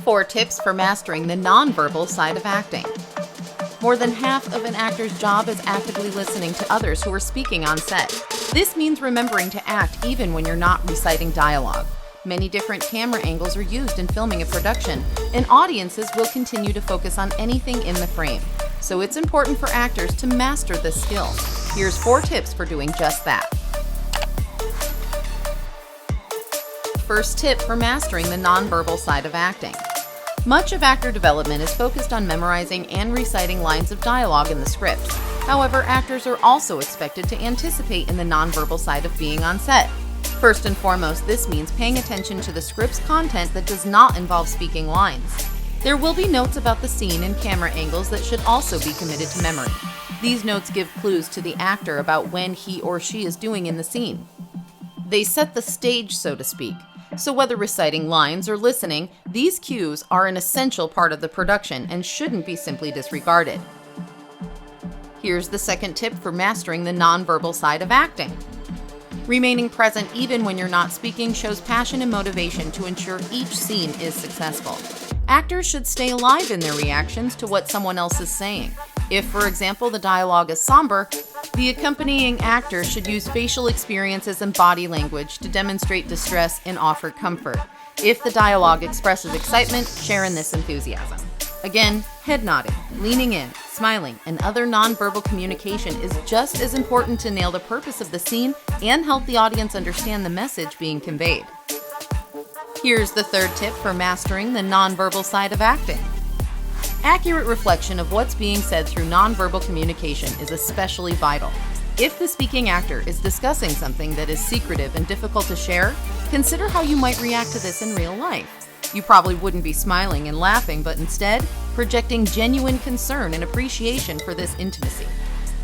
4 tips for mastering the nonverbal side of acting. More than half of an actor's job is actively listening to others who are speaking on set. This means remembering to act even when you're not reciting dialogue. Many different camera angles are used in filming a production, and audiences will continue to focus on anything in the frame. So it's important for actors to master this skill. Here's 4 tips for doing just that. First tip for mastering the nonverbal side of acting. Much of actor development is focused on memorizing and reciting lines of dialogue in the script. However, actors are also expected to anticipate in the nonverbal side of being on set. First and foremost, this means paying attention to the script's content that does not involve speaking lines. There will be notes about the scene and camera angles that should also be committed to memory. These notes give clues to the actor about when he or she is doing in the scene. They set the stage, so to speak. So whether reciting lines or listening, these cues are an essential part of the production and shouldn't be simply disregarded. Here's the second tip for mastering the nonverbal side of acting. Remaining present even when you're not speaking shows passion and motivation to ensure each scene is successful. Actors should stay alive in their reactions to what someone else is saying. If, for example, the dialogue is somber, the accompanying actor should use facial experiences and body language to demonstrate distress and offer comfort. If the dialogue expresses excitement, share in this enthusiasm. Again, head nodding, leaning in, smiling, and other nonverbal communication is just as important to nail the purpose of the scene and help the audience understand the message being conveyed. Here's the third tip for mastering the nonverbal side of acting. Accurate reflection of what's being said through nonverbal communication is especially vital. If the speaking actor is discussing something that is secretive and difficult to share, consider how you might react to this in real life. You probably wouldn't be smiling and laughing, but instead, projecting genuine concern and appreciation for this intimacy.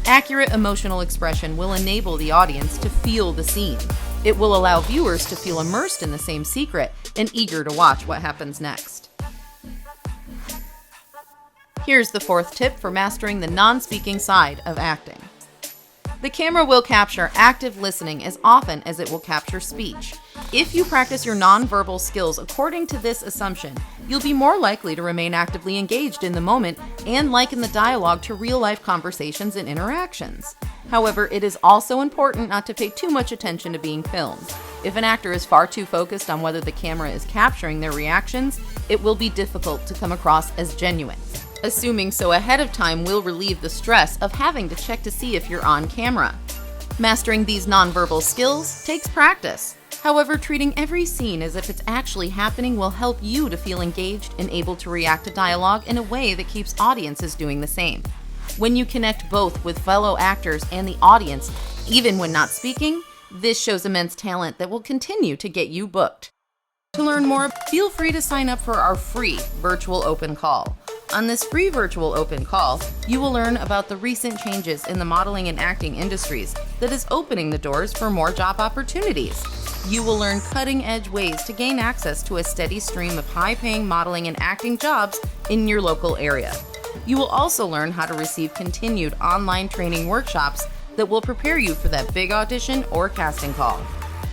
Accurate emotional expression will enable the audience to feel the scene. It will allow viewers to feel immersed in the same secret and eager to watch what happens next. Here's the fourth tip for mastering the non-speaking side of acting. The camera will capture active listening as often as it will capture speech. If you practice your nonverbal skills according to this assumption, you'll be more likely to remain actively engaged in the moment and liken the dialogue to real-life conversations and interactions. However, it is also important not to pay too much attention to being filmed. If an actor is far too focused on whether the camera is capturing their reactions, it will be difficult to come across as genuine. Assuming so ahead of time will relieve the stress of having to check to see if you're on camera. Mastering these nonverbal skills takes practice. However, treating every scene as if it's actually happening will help you to feel engaged and able to react to dialogue in a way that keeps audiences doing the same. When you connect both with fellow actors and the audience, even when not speaking, this shows immense talent that will continue to get you booked. To learn more, feel free to sign up for our free virtual open call. On this free virtual open call, you will learn about the recent changes in the modeling and acting industries that is opening the doors for more job opportunities. You will learn cutting-edge ways to gain access to a steady stream of high-paying modeling and acting jobs in your local area. You will also learn how to receive continued online training workshops that will prepare you for that big audition or casting call.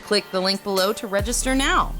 Click the link below to register now.